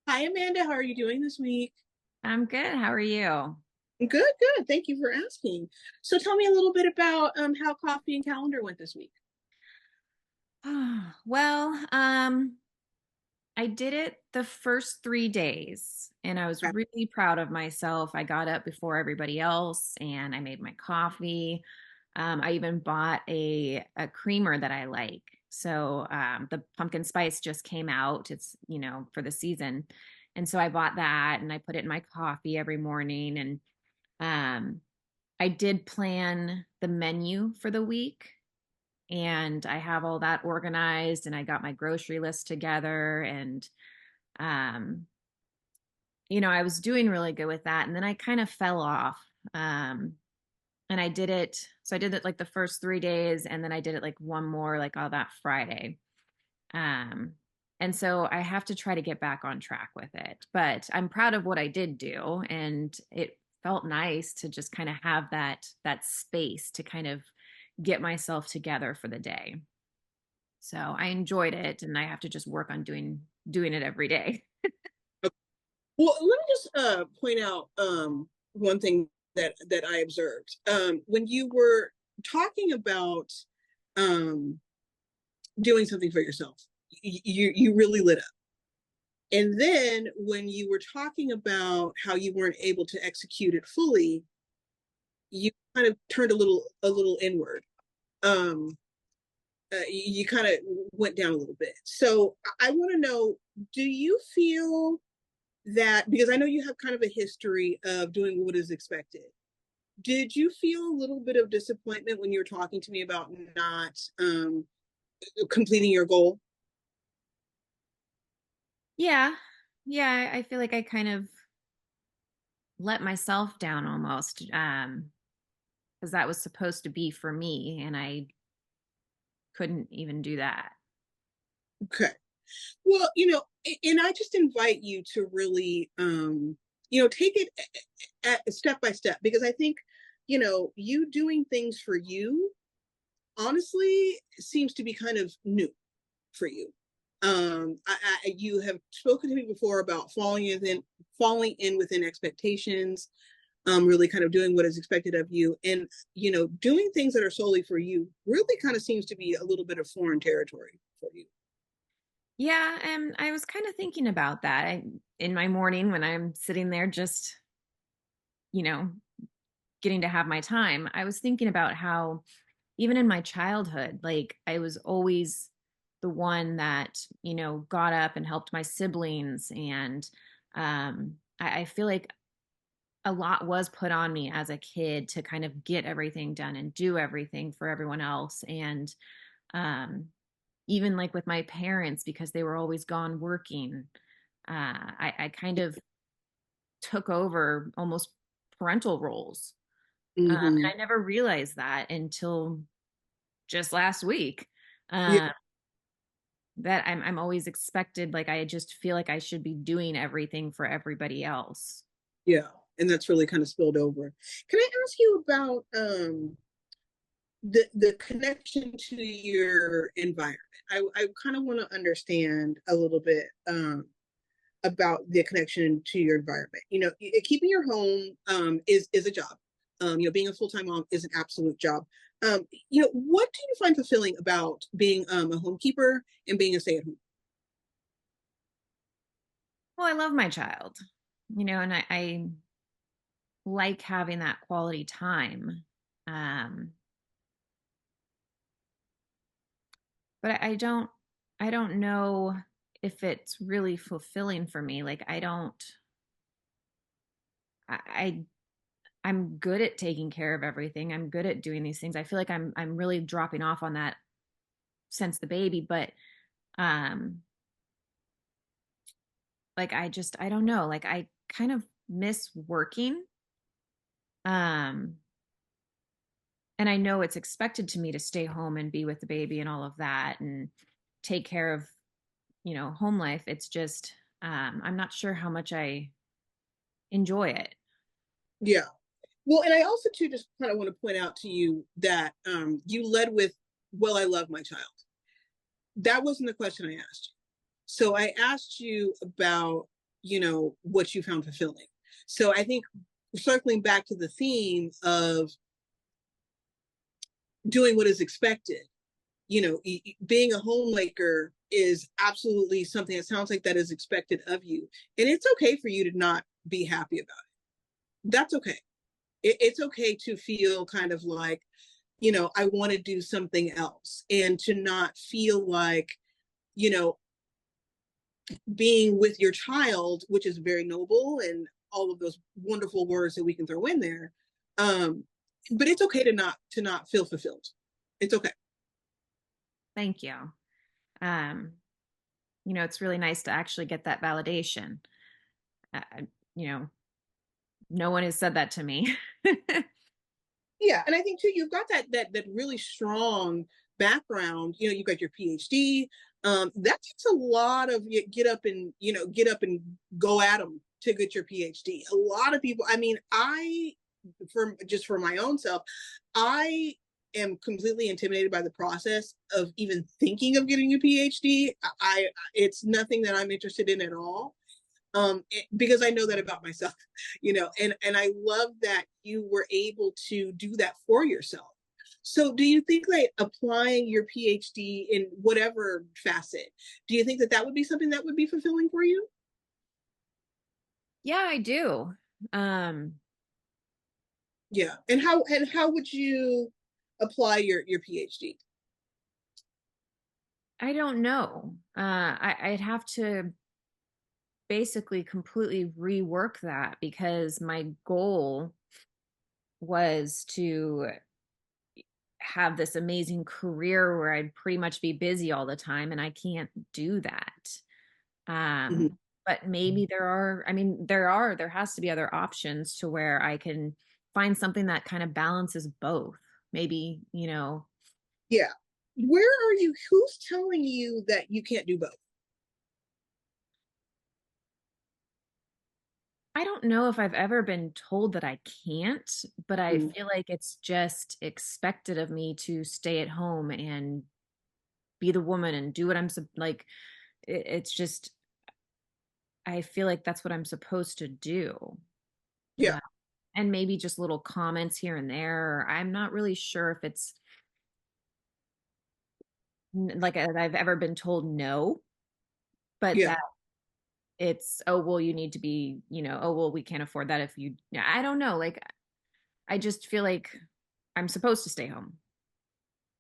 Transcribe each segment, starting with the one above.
Hi, Amanda. How are you doing this week? I'm good. How are you? Good, good. Thank you for asking. So tell me a little bit about how coffee and calendar went this week. Well, I did it the first 3 days and I was Okay. really proud of myself. I got up before everybody else and I made my coffee. I even bought a creamer that I like. So the pumpkin spice just came out. It's, for the season. And so I bought that and I put it in my coffee every morning. And um, I did plan the menu for the week and I have all that organized and I got my grocery list together and um I was doing really good with that and then I kind of fell off. Um and I did it like the first 3 days and then I did it like one more like all that Friday. Um and so I have to try to get back on track with it. But I'm proud of what I did do and it felt nice to just kind of have that space to kind of get myself together for the day. So I enjoyed it and I have to just work on doing it every day. Well, let me just point out one thing that I observed when you were talking about um, doing something for yourself. You really lit up. And then when you were talking about how you weren't able to execute it fully, you kind of turned a little inward. Um, you kind of went down a little bit. So I want to know, do you feel that, because I know you have kind of a history of doing what is expected, did you feel a little bit of disappointment when you were talking to me about not completing your goal? Yeah. Yeah, I feel like I kind of let myself down almost because that was supposed to be for me and I couldn't even do that. Okay. Well, and I just invite you to really, take it step by step, because I think, you doing things for you honestly seems to be kind of new for you. You have spoken to me before about falling in within expectations, really kind of doing what is expected of you, and doing things that are solely for you really kind of seems to be a little bit of foreign territory for you. Yeah, and I was kind of thinking about that. In my morning when I'm sitting there just, you know, getting to have my time, I was thinking about how even in my childhood, like I was always the one that, got up and helped my siblings. And I feel like a lot was put on me as a kid to kind of get everything done and do everything for everyone else. And um, even like with my parents, because they were always gone working, I kind of took over almost parental roles. And Mm-hmm. I never realized that until just last week. Yeah, Um, that I'm always expected, like I just feel like I should be doing everything for everybody else. yeah, and that's really kind of spilled over. Can I ask you about the connection to your environment? I kind of want to understand a little bit about the connection to your environment. Keeping your home is a job. Being a full time mom is an absolute job. What do you find fulfilling about being a homekeeper and being a stay at home? Well, I love my child, and I like having that quality time. Um, but I don't know if it's really fulfilling for me. Like I I'm good at taking care of everything. I'm good at doing these things. I feel like I'm really dropping off on that since the baby, but um like I don't know. Like I kind of miss working. Um and I know it's expected to me to stay home and be with the baby and all of that and take care of, home life. It's just I'm not sure how much I enjoy it. Yeah. Well, and I also too just kind of want to point out to you that you led with, "Well, I love my child." That wasn't the question I asked you. So I asked you about what you found fulfilling. So I think circling back to the theme of doing what is expected, being a homemaker is absolutely something that sounds like that is expected of you. And it's okay for you to not be happy about it. That's okay. It's okay to feel kind of like, I want to do something else, and to not feel like, you know, being with your child, which is very noble and all of those wonderful words that we can throw in there. Um, but it's okay to not feel fulfilled. It's okay. Thank you. Um, it's really nice to actually get that validation. Uh, you know, no one has said that to me. Yeah, and I think too, you've got that really strong background. You've got your PhD. That takes a lot of get up and go at them to get your PhD. A lot of people. I mean, for my own self, I am completely intimidated by the process of even thinking of getting a PhD. It's nothing that I'm interested in at all, because I know that about myself, and I love that you were able to do that for yourself. So do you think like applying your PhD in whatever facet, do you think that would be something that would be fulfilling for you? Yeah, I do. Um, Yeah. And how would you apply your PhD? I don't know. I'd have to basically completely rework that because my goal was to have this amazing career where I'd pretty much be busy all the time, and I can't do that. Mm-hmm. But maybe there has to be other options to where I can find something that kind of balances both. Maybe, Yeah. Who's telling you that you can't do both? I don't know if I've ever been told that I can't, but I Mm. feel like it's just expected of me to stay at home and be the woman and do what like. It's just, I feel like that's what I'm supposed to do. Yeah. Uh, and maybe just little comments here and there. I'm not really sure if it's like I've ever been told no, but Yeah. that it's, oh, well, you need to be, oh, well, we can't afford that if you, yeah, I don't know. Like, I just feel like I'm supposed to stay home.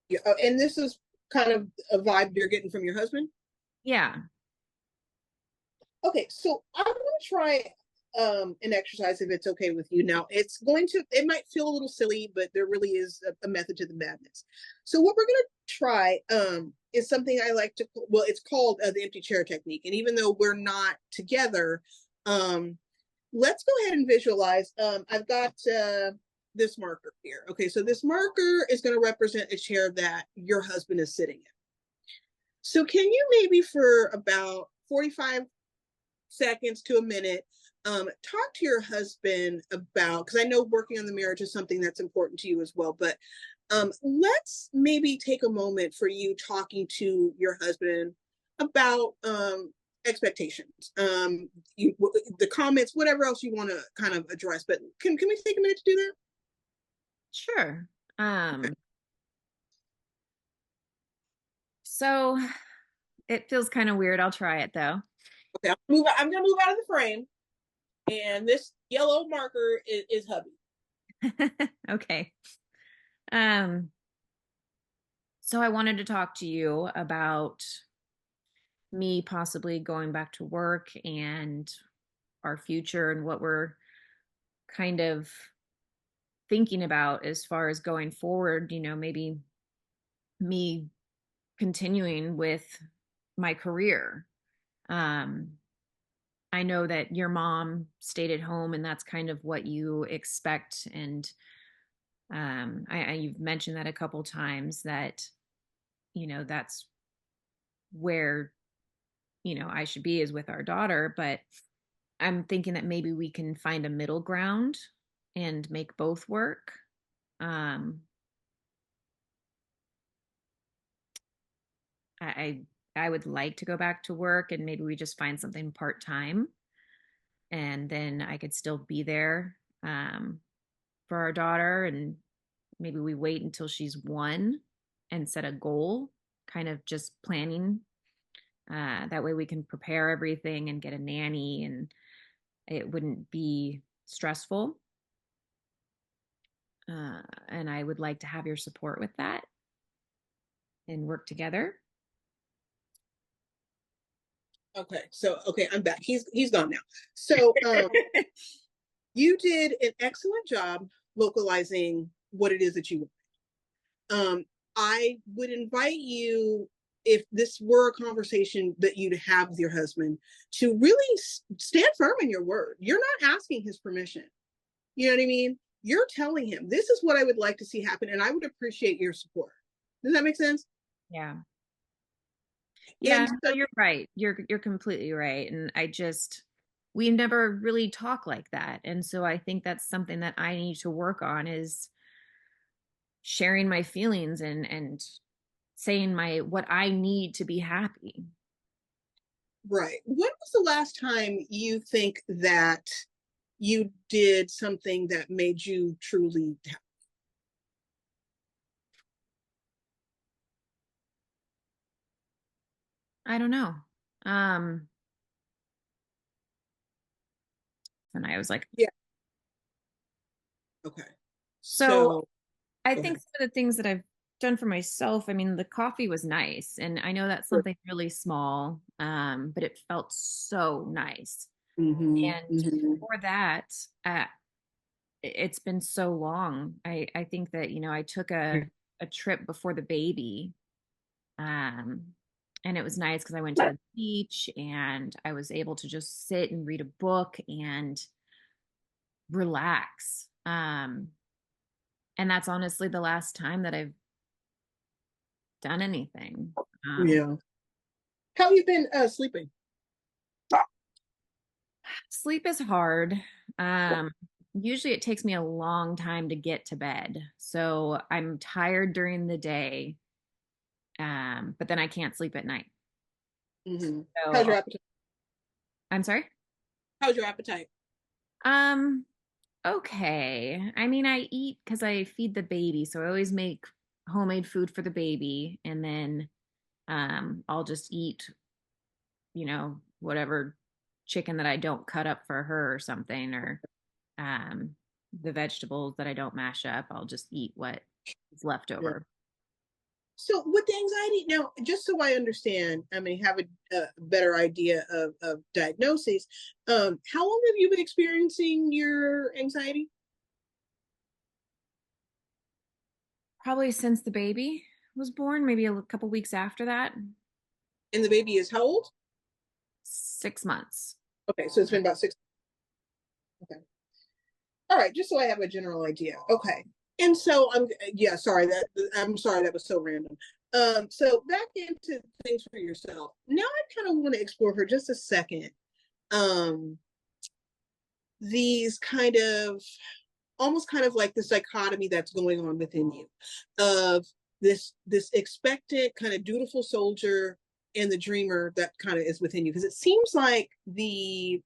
Yeah. And this is kind of a vibe you're getting from your husband? Yeah. Okay, so I'm going to try an exercise if it's okay with you. Now, it might feel a little silly, but there really is a method to the madness. So, what we're going to try is something I like to, well, it's called the empty chair technique. And even though we're not together, um, let's go ahead and visualize. I've got this marker here. Okay, so this marker is going to represent a chair that your husband is sitting in. So, can you maybe for about 45 seconds to a minute, talk to your husband about, because I know working on the marriage is something that's important to you as well, but let's maybe take a moment for you talking to your husband about expectations, the comments, whatever else you want to kind of address. But can we take a minute to do that? Sure. Okay. So it feels kind of weird. I'll try it though. Okay, I'm gonna move out of the frame, and this yellow marker is hubby. Okay. Um, so I wanted to talk to you about me possibly going back to work and our future and what we're kind of thinking about as far as going forward, maybe me continuing with my career. Um, I know that your mom stayed at home and that's kind of what you expect. And you've mentioned that a couple times that, that's where, I should be is with our daughter. But I'm thinking that maybe we can find a middle ground and make both work. Um, I I would like to go back to work and maybe we just find something part time. and then I could still be there for our daughter, and maybe we wait until she's 1 and set a goal, kind of just planning. That way we can prepare everything and get a nanny, and it wouldn't be stressful. And I would like to have your support with that and work together. Okay, so okay, I'm back. He's gone now. So you did an excellent job localizing what it is that you want. I would invite you, if this were a conversation that you'd have with your husband, to really stand firm in your word. You're not asking his permission. You know what I mean? You're telling him, this is what I would like to see happen, and I would appreciate your support. Does that make sense? Yeah. And Yeah, no, so, you're right. You're completely right. And we never really talk like that. And so I think that's something that I need to work on, is sharing my feelings and saying my what I need to be happy. right. When was the last time you think that you did something that made you truly happy? I don't know. Um and I was like, Yeah. Okay. so So I go think ahead. some of the things that I've done for myself, I mean, the coffee was nice, and I know that's something really small, but it felt so nice. Mm-hmm. And Mm-hmm. for that, uh, it's been so long. I think that, I took a trip before the baby, um, and it was nice because I went to the beach and I was able to just sit and read a book and relax. And that's honestly the last time that I've done anything. Um, Yeah. How have you been sleeping? Sleep is hard. Um, Usually it takes me a long time to get to bed. So I'm tired during the day, but then I can't sleep at night. Mm-hmm. So How's your appetite? I'm sorry. How's your appetite? Um, okay. I mean, I eat because I feed the baby, so I always make homemade food for the baby, and then I'll just eat, whatever chicken that I don't cut up for her or something, or um, the vegetables that I don't mash up. I'll just eat what is left Yeah. over. So with the anxiety, now, just so I understand, I mean, have a better idea of diagnosis, how long have you been experiencing your anxiety? Probably since the baby was born, maybe a couple weeks after that. And the baby is how old? 6 months. Okay, so it's been about 6. Okay. All right, just so I have a general idea. Okay. And so yeah, I'm sorry that was so random. So back into things for yourself. Now I kind of want to explore for just a second. Um, these kind of almost kind of like the dichotomy that's going on within you of this expectant kind of dutiful soldier and the dreamer that kind of is within you, because it seems like the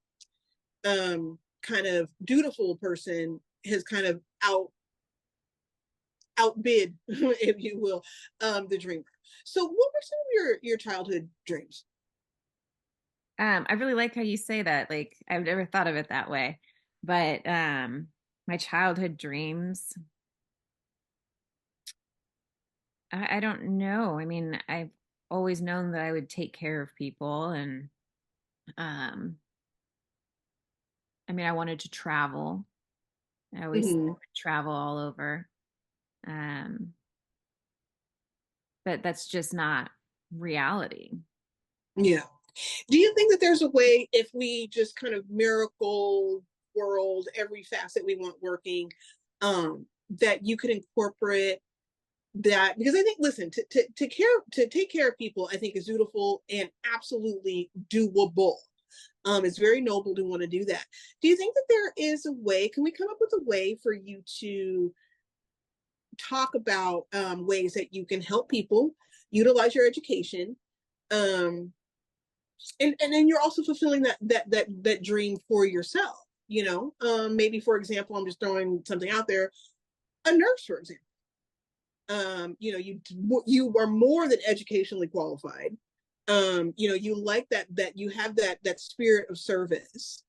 kind of dutiful person has kind of outbid if you will the dreamer. So what were some of your childhood dreams? I really like how you say that. Like, I've never thought of it that way. But my childhood dreams, I don't know. I mean, I've always known that I would take care of people, and um, I mean, I wanted to travel. I always Mm-hmm. travel all over. Um, but that's just not reality. Yeah. Do you think that there's a way, if we just kind of miracle world every facet we want working, that you could incorporate that? Because I think, listen, to take care of people, I think is beautiful and absolutely doable. It's very noble to want to do that. Do you think that there is a way? Can we come up with a way for you to talk about ways that you can help people utilize your education, um, and then you're also fulfilling that dream for yourself, you know. Maybe, for example, I'm just throwing something out there, a nurse, for example. You know, you are more than educationally qualified. You know, you like that you have that spirit of service.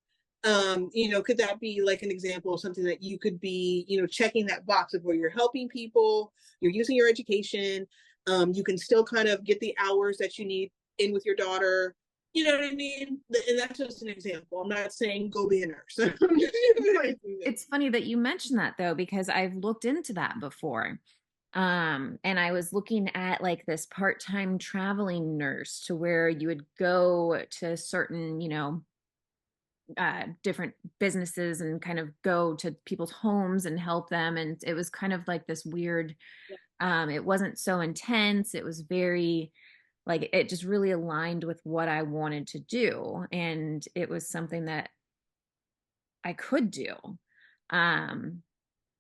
You know, could that be like an example of something that you could be, you know, checking that box of where you're helping people, you're using your education, you can still kind of get the hours that you need in with your daughter. You know what I mean? And that's just an example. I'm not saying go be a nurse. It's funny that you mentioned that though, because I've looked into that before. And I was looking at like this part-time traveling nurse to where you would go to certain, you know, different businesses and kind of go to people's homes and help them. And it was kind of like this weird, it wasn't so intense. It was very like it just really aligned with what I wanted to do. And it was something that I could do. Um,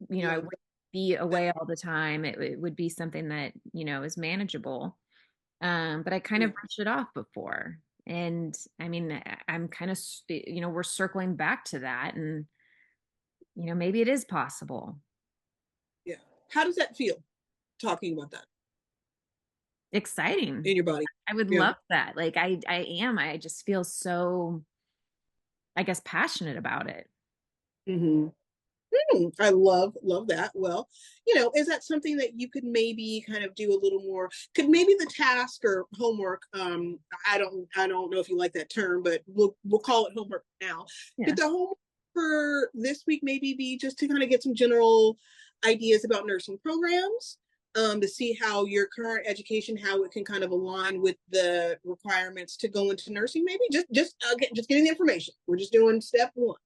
you know, I Yeah. wouldn't be away all the time. It would be something that, you know, is manageable. But I kind Yeah. of brushed it off before. And I mean, I'm kind of, you know, we're circling back to that. And, you know, maybe it is possible. Yeah. How does that feel talking about that Exciting. in your body? I would Yeah. love that. Like I am. I just feel so, I guess, passionate about it. Mm-hmm. I love that. Well, you know, is that something that you could maybe kind of do a little more? Could maybe the task or homework, I don't know if you like that term, but we'll call it homework now. Yeah. Could the homework for this week maybe be just to kind of get some general ideas about nursing programs, to see how your current education, how it can kind of align with the requirements to go into nursing? Maybe just again, just getting the information. We're just doing step one.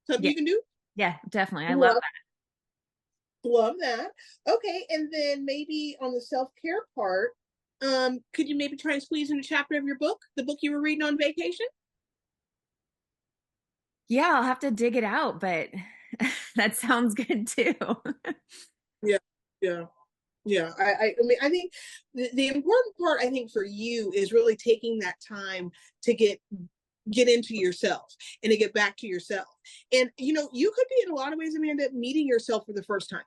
Something Yeah. you can do. Yeah, definitely. I love Love Love that. Okay, and then maybe on the self-care part, could you maybe try and squeeze in a chapter of your book, the book you were reading on vacation? Yeah, I'll have to dig it out, but that sounds good too. Yeah, yeah, yeah. I mean, I think the important part, I think, for you is really taking that time to get into yourself and to get back to yourself. And you know, you could be in a lot of ways, Amanda, meeting yourself for the first time.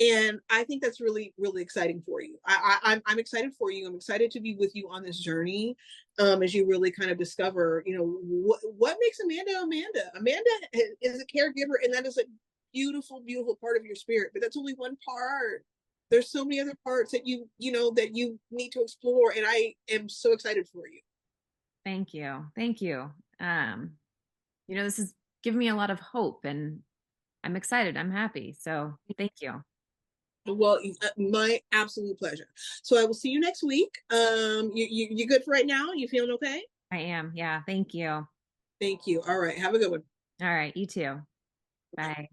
And I think that's really really exciting for you. I'm excited for you. I'm excited to be with you on this journey, as you really kind of discover, you know, what makes Amanda Amanda. Amanda is a caregiver, and that is a beautiful part of your spirit. But that's only one part. There's so many other parts that you know that you need to explore, and I am so excited for you. Thank you. Thank you. Um, you know, this is giving me a lot of hope and I'm excited. I'm happy. So thank you. Well, my absolute pleasure. So I will see you next week. You good for right now? You feeling okay? I am. Yeah. Thank you. All Thank you. All right. Have a good one. right. You too. Bye.